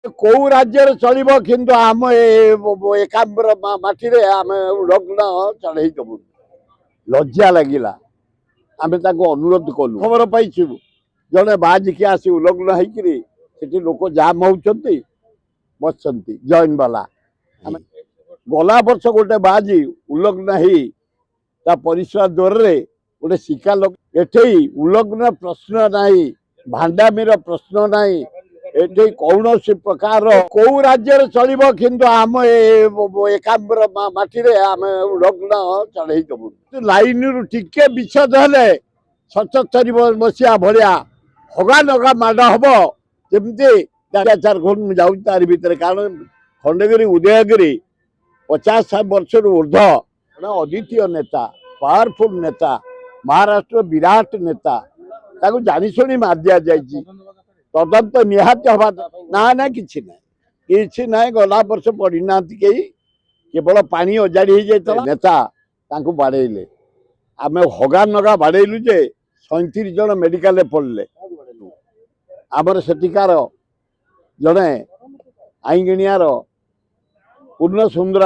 कौ राज्य चलो किंतु आम एकाम्र माटी आम उलग्न चढ़ई देवु लज्जा लगिला आम अनुरोध कलु खबर पाइछु जड़े बाजिकी आसी उलग्न होती लोक जाम होती बसंती जॉइन वाला गला वर्ष गोटे बाजी उलग्न हो परिश्रा द्वार गोटे शिका लोक एठे उलग्न प्रश्न नहीं भांडामीर प्रश्न नहीं एठी कौन प्रकार कौ राज्य चलो किंतु आम एकाम्र माटी आम उलग्न चढ़ई देवु लाइन रु टिके विच्छेद हेले 77 मसीहा भाया हगा नगा माड़ हम जमी अत्याचार जाऊँ तार भितर कारण खंडगिरी उदयगिरी 50 वर्ष ऊर्ध अद्वितीय नेता पावरफुल नेता महाराष्ट्र विराट नेता ताकू जाशुणी मार दि जाए तदंत निहाती हवा ना कि ना गला वर्ष पढ़ी ना कई केवल पानी अजाड़ी नेता बाड़े आम हगा नगा बाड़ेलु जे 37 जन मेडिकल पड़े आमर सेठिकार जड़े आईगिणियार पूर्ण सुंदरा